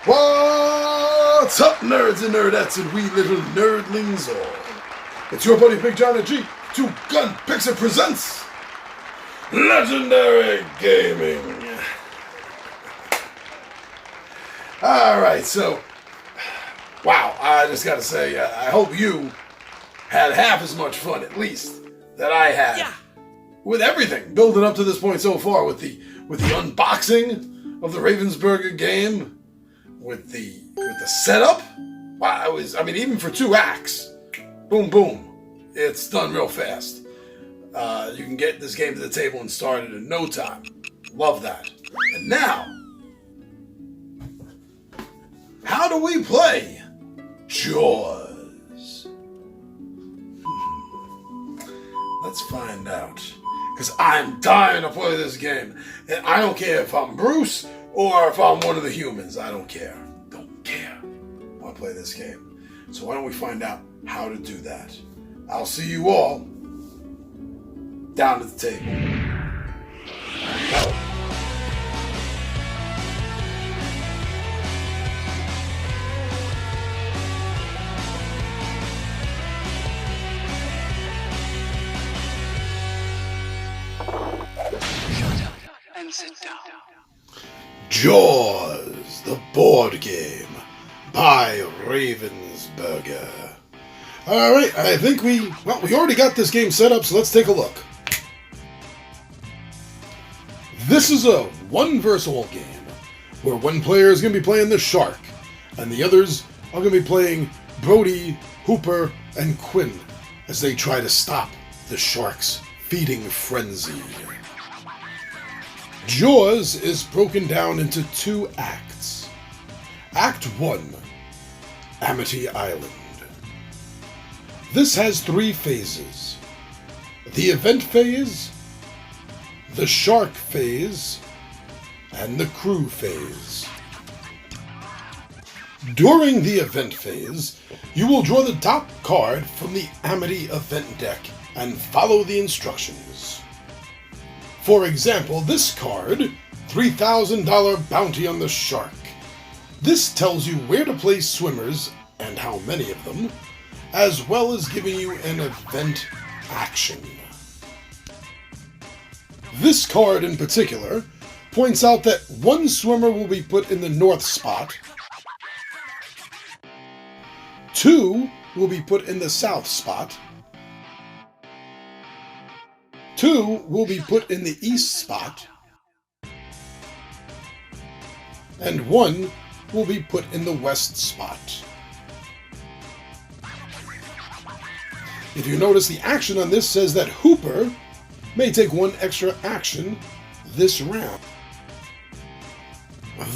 What's up, nerds and nerdettes and wee little nerdlings all? It's your buddy Big John and G, Two Gun Pixie presents Legendary Gaming. Alright, so, wow, I just gotta say, I hope you had half as much fun, at least, that I had with everything building up to this point so far, with the unboxing of the Ravensburger game, with the setup. Wow, even for 2 acts, boom, boom, it's done real fast. You can get this game to the table and start it in no time. Love that. And now, how do we play Jaws? Let's find out. Because I'm dying to play this game. And I don't care if I'm Bruce or if I'm one of the humans. I don't care. Don't care. I want to play this game. So why don't we find out how to do that? I'll see you all down at the table. Go. And sit down. Jaws, the board game, by Ravensburger. Alright, I think we already got this game set up, so let's take a look. This is a one versus all game, where one player is going to be playing the shark, and the others are going to be playing Brody, Hooper, and Quinn, as they try to stop the shark's feeding frenzy. Jaws is broken down into 2 acts. Act 1, Amity Island. This has 3 phases. The event phase, the shark phase, and the crew phase. During the event phase, you will draw the top card from the Amity event deck and follow the instructions. For example, this card, $3,000 Bounty on the Shark. This tells you where to place swimmers, and how many of them, as well as giving you an event action. This card in particular points out that 1 swimmer will be put in the north spot, 2 will be put in the south spot, 2 will be put in the east spot, and 1 will be put in the west spot. If you notice, the action on this says that Hooper may take 1 extra action this round.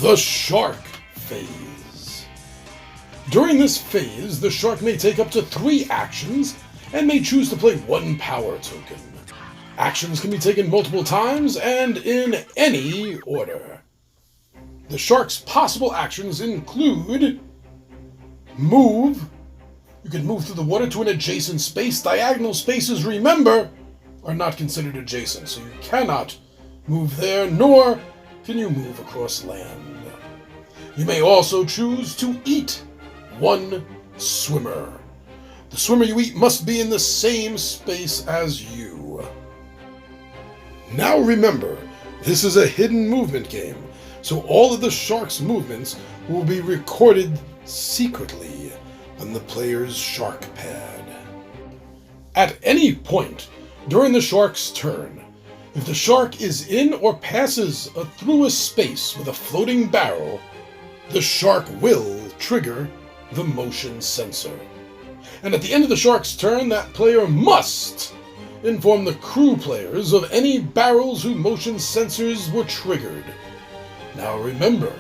The Shark Phase. During this phase, the shark may take up to 3 actions and may choose to play 1 power token. Actions can be taken multiple times and in any order. The shark's possible actions include move. You can move through the water to an adjacent space. Diagonal spaces, remember, are not considered adjacent, so you cannot move there, nor can you move across land. You may also choose to eat 1 swimmer. The swimmer you eat must be in the same space as you. Now remember, this is a hidden movement game, so all of the shark's movements will be recorded secretly on the player's shark pad. At any point during the shark's turn, if the shark is in or passes through a space with a floating barrel, the shark will trigger the motion sensor. And at the end of the shark's turn, that player must inform the crew players of any barrels whose motion sensors were triggered. Now remember,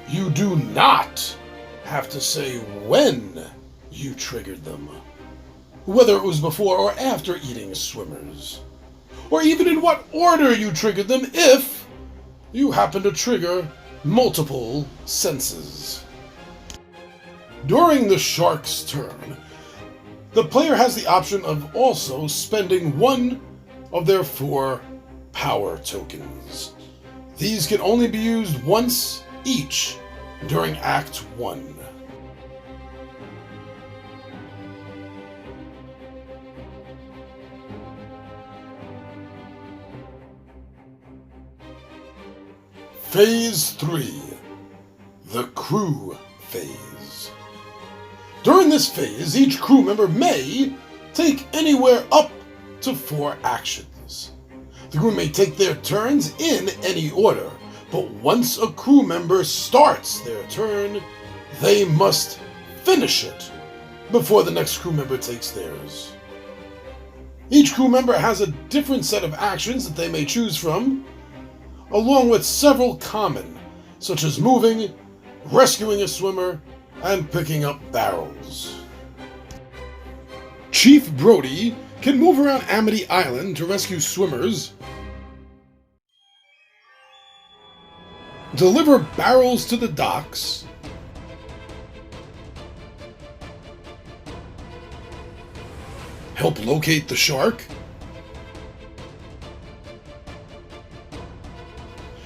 you do not have to say when you triggered them, whether it was before or after eating swimmers, or even in what order you triggered them if you happen to trigger multiple senses. During the shark's turn, the player has the option of also spending 1 of their 4 power tokens. These can only be used once each during Act 1. Phase 3. The Crew Phase. During this phase, each crew member may take anywhere up to 4 actions. The crew may take their turns in any order, but once a crew member starts their turn, they must finish it before the next crew member takes theirs. Each crew member has a different set of actions that they may choose from, along with several common, such as moving, rescuing a swimmer, and picking up barrels. Chief Brody can move around Amity Island to rescue swimmers, deliver barrels to the docks, help locate the shark,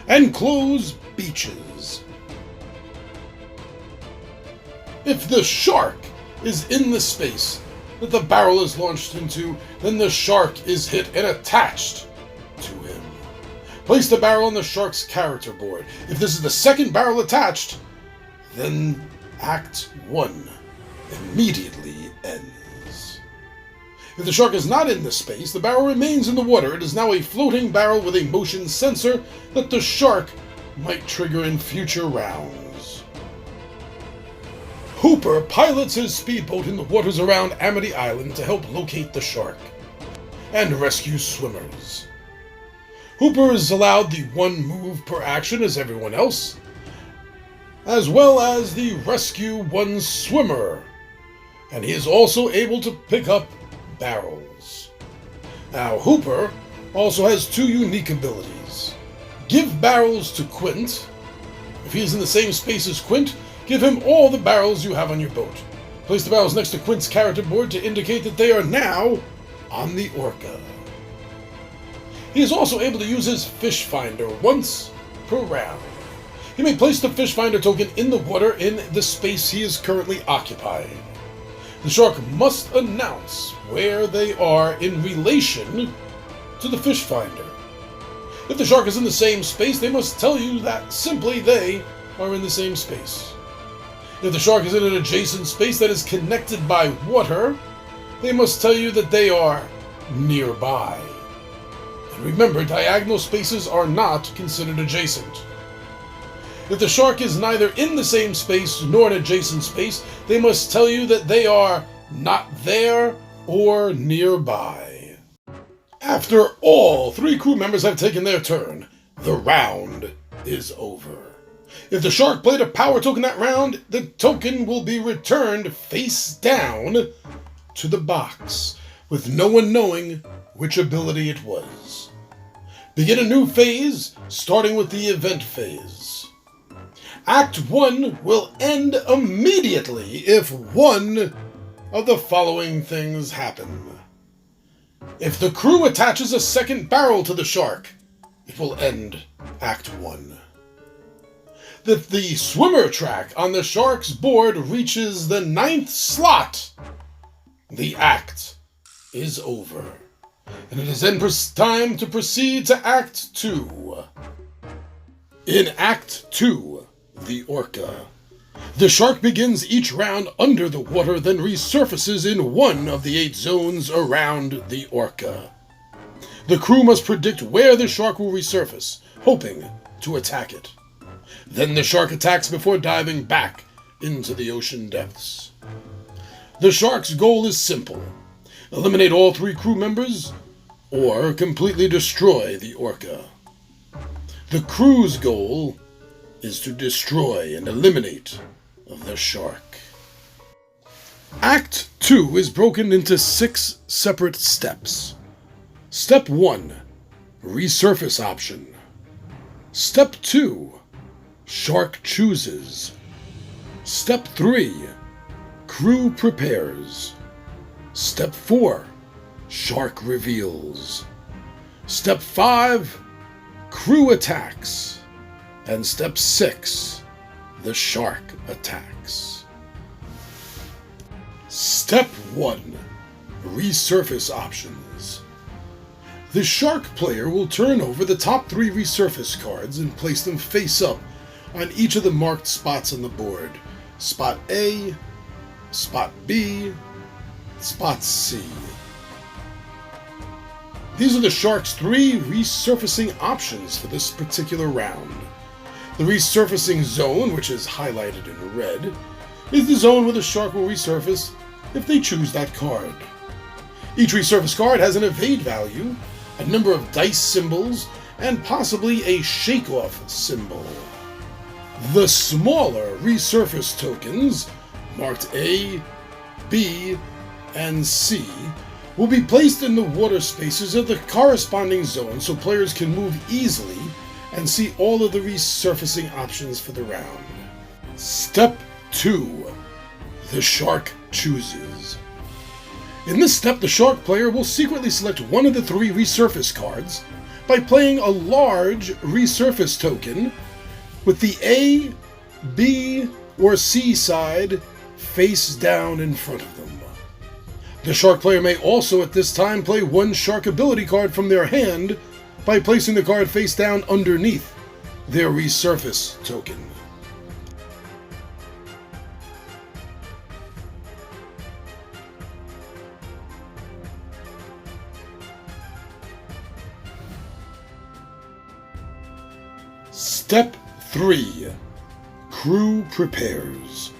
and close beaches. If the shark is in the space that the barrel is launched into, then the shark is hit and attached to him. Place the barrel on the shark's character board. If this is the second barrel attached, then Act 1 immediately ends. If the shark is not in this space, the barrel remains in the water. It is now a floating barrel with a motion sensor that the shark might trigger in future rounds. Hooper pilots his speedboat in the waters around Amity Island to help locate the shark and rescue swimmers. Hooper is allowed the 1 move per action as everyone else, as well as the rescue 1 swimmer, and he is also able to pick up barrels. Now, Hooper also has 2 unique abilities. Give barrels to Quint. If he is in the same space as Quint, give him all the barrels you have on your boat. Place the barrels next to Quint's character board to indicate that they are now on the Orca. He is also able to use his fish finder once per round. He may place the fish finder token in the water in the space he is currently occupying. The shark must announce where they are in relation to the fish finder. If the shark is in the same space, they must tell you that simply they are in the same space. If the shark is in an adjacent space that is connected by water, they must tell you that they are nearby. And remember, diagonal spaces are not considered adjacent. If the shark is neither in the same space nor an adjacent space, they must tell you that they are not there or nearby. After all 3 crew members have taken their turn, the round is over. If the shark played a power token that round, the token will be returned face down to the box, with no one knowing which ability it was. Begin a new phase, starting with the event phase. Act 1 will end immediately if one of the following things happen. If the crew attaches a second barrel to the shark, it will end Act 1. If the swimmer track on the shark's board reaches the 9th slot, the act is over. And it is then time to proceed to Act 2. In Act 2, the Orca. The shark begins each round under the water, then resurfaces in one of the 8 zones around the Orca. The crew must predict where the shark will resurface, hoping to attack it. Then the shark attacks before diving back into the ocean depths. The shark's goal is simple: eliminate all 3 crew members, or completely destroy the Orca. The crew's goal is to destroy and eliminate the shark. Act 2 is broken into 6 separate steps. Step 1, resurface option. Step 2, shark chooses. Step 3, crew prepares. Step 4, shark reveals. Step 5, crew attacks. And Step 6, the shark attacks. Step 1. Resurface options. The shark player will turn over the top 3 resurface cards and place them face up on each of the marked spots on the board. Spot A, Spot B, Spot C. These are the shark's 3 resurfacing options for this particular round. The resurfacing zone, which is highlighted in red, is the zone where the shark will resurface if they choose that card. Each resurface card has an evade value, a number of dice symbols, and possibly a shake-off symbol. The smaller resurface tokens, marked A, B, and C, will be placed in the water spaces of the corresponding zone so players can move easily and see all of the resurfacing options for the round. Step 2. The shark chooses. In this step, the shark player will secretly select one of the 3 resurface cards by playing a large resurface token with the A, B, or C side face down in front of them. The shark player may also at this time play one shark ability card from their hand by placing the card face down underneath their resurface token. Step 3. Crew prepares.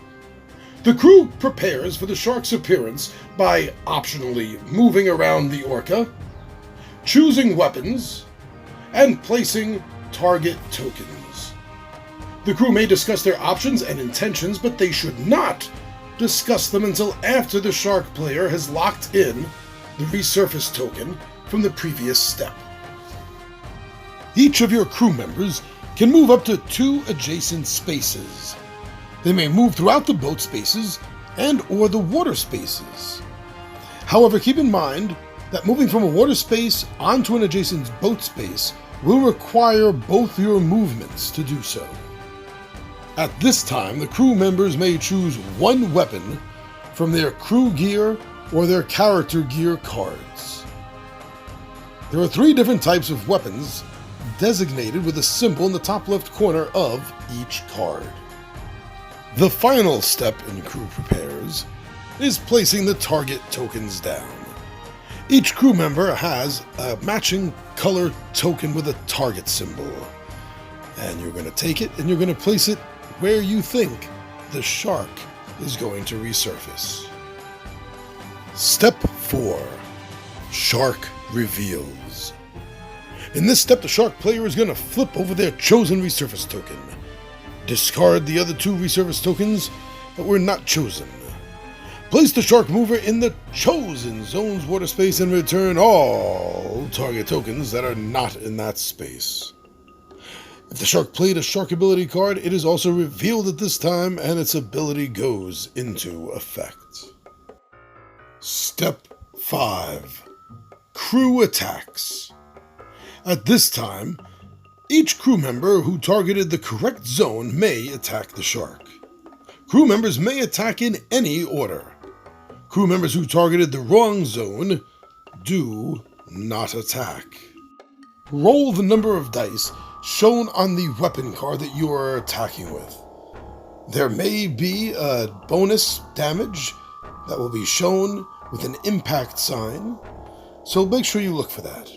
The crew prepares for the shark's appearance by optionally moving around the orca, choosing weapons, and placing target tokens. The crew may discuss their options and intentions, but they should not discuss them until after the shark player has locked in the resurface token from the previous step. Each of your crew members can move up to 2 adjacent spaces. They may move throughout the boat spaces and or the water spaces. However, keep in mind that moving from a water space onto an adjacent boat space will require both your movements to do so. At this time, the crew members may choose one weapon from their crew gear or their character gear cards. There are 3 different types of weapons designated with a symbol in the top left corner of each card. The final step in Crew Prepares is placing the target tokens down. Each crew member has a matching color token with a target symbol, and you're going to take it and you're going to place it where you think the shark is going to resurface. Step 4. Shark Reveals. In this step, the shark player is going to flip over their chosen resurface token. Discard the other 2 resurface tokens that were not chosen. Place the shark mover in the chosen zone's water space and return all target tokens that are not in that space. If the shark played a shark ability card, it is also revealed at this time and its ability goes into effect. Step 5. Crew Attacks. At this time, each crew member who targeted the correct zone may attack the shark. Crew members may attack in any order. Crew members who targeted the wrong zone do not attack. Roll the number of dice shown on the weapon card that you are attacking with. There may be a bonus damage that will be shown with an impact sign, so make sure you look for that.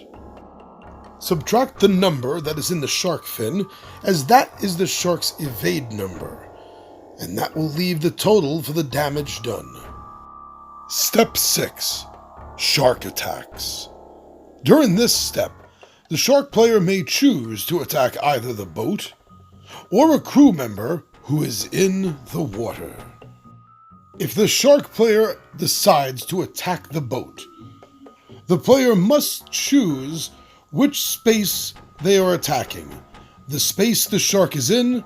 Subtract the number that is in the shark fin, as that is the shark's evade number, and that will leave the total for the damage done. Step 6. Shark Attacks. During this step, the shark player may choose to attack either the boat or a crew member who is in the water. If the shark player decides to attack the boat, the player must choose which space they are attacking, the space the shark is in,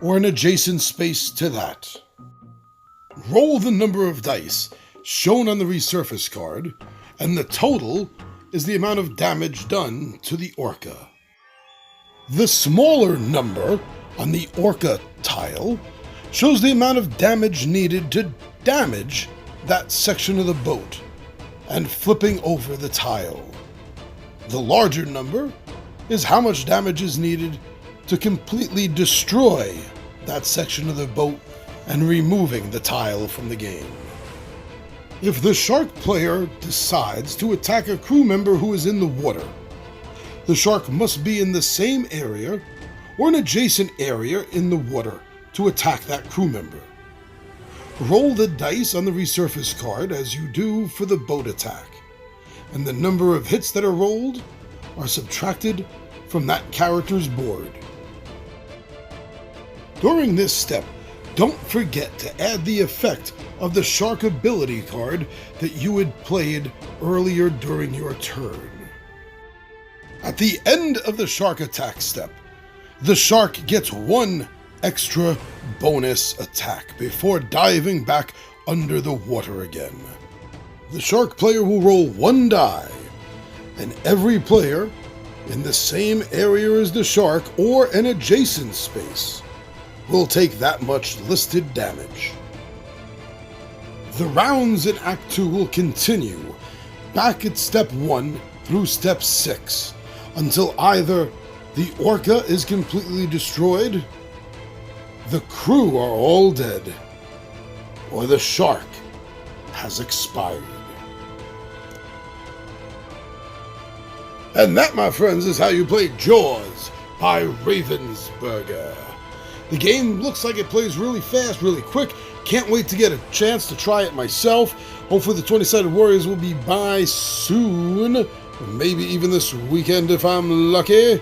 or an adjacent space to that. Roll the number of dice shown on the resurface card, and the total is the amount of damage done to the orca. The smaller number on the orca tile shows the amount of damage needed to damage that section of the boat and flipping over the tile. The larger number is how much damage is needed to completely destroy that section of the boat and removing the tile from the game. If the shark player decides to attack a crew member who is in the water, the shark must be in the same area or an adjacent area in the water to attack that crew member. Roll the dice on the resurface card as you do for the boat attack, and the number of hits that are rolled are subtracted from that character's board. During this step, don't forget to add the effect of the shark ability card that you had played earlier during your turn. At the end of the shark attack step, the shark gets one extra bonus attack before diving back under the water again. The shark player will roll one die, and every player in the same area as the shark or an adjacent space will take that much listed damage. The rounds in Act 2 will continue back at Step 1 through Step 6 until either the orca is completely destroyed, the crew are all dead, or the shark has expired. And that, my friends, is how you play Jaws by Ravensburger. The game looks like it plays really fast, really quick. Can't wait to get a chance to try it myself. Hopefully the 20-Sided Warriors will be by soon, or maybe even this weekend if I'm lucky,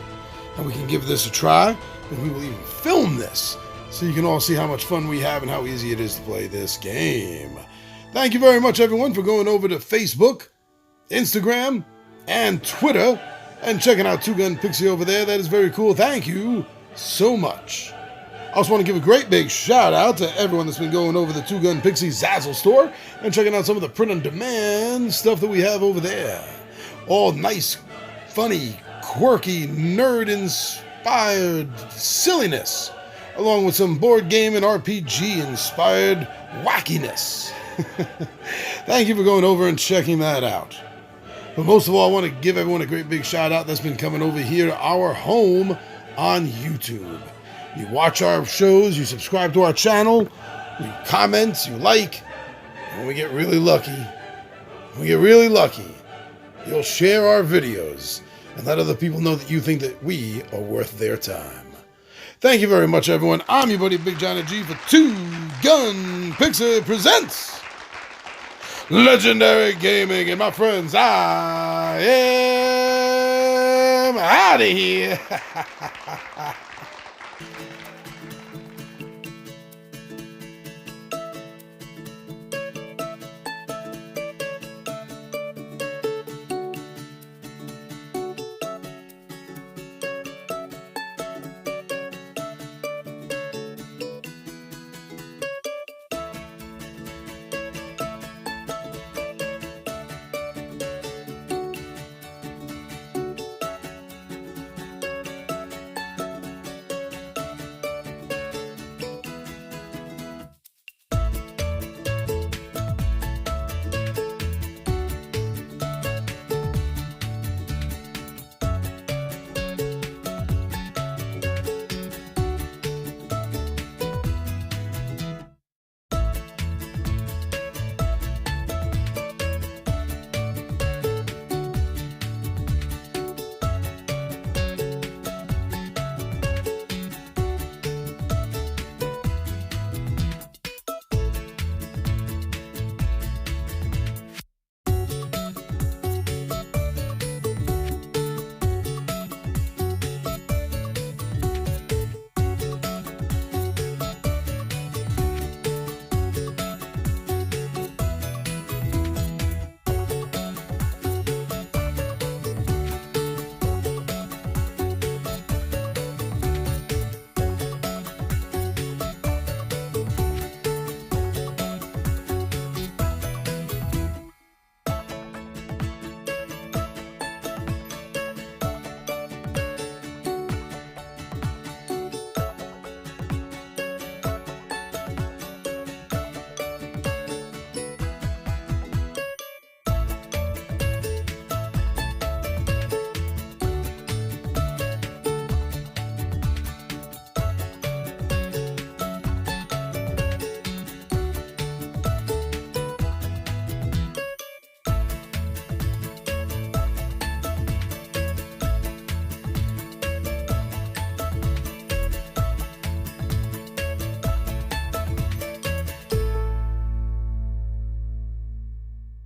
and we can give this a try, and we will even film this so you can all see how much fun we have and how easy it is to play this game. Thank you very much, everyone, for going over to Facebook, Instagram, and Twitter, and checking out Two Gun Pixie over there. That is very cool. Thank you so much. I also want to give a great big shout out to everyone that's been going over the Two Gun Pixie Zazzle store and checking out some of the print-on-demand stuff that we have over there. All nice, funny, quirky, nerd-inspired silliness, along with some board game and RPG-inspired wackiness. Thank you for going over and checking that out. But most of all, I want to give everyone a great big shout out that's been coming over here to our home on YouTube. You watch our shows, you subscribe to our channel, you comment, you like, and when we get really lucky, you'll share our videos and let other people know that you think that we are worth their time. Thank you very much, everyone. I'm your buddy Big Johnny G for Two Gun Pixie Presents Legendary Gaming. And my friends, I am out of here.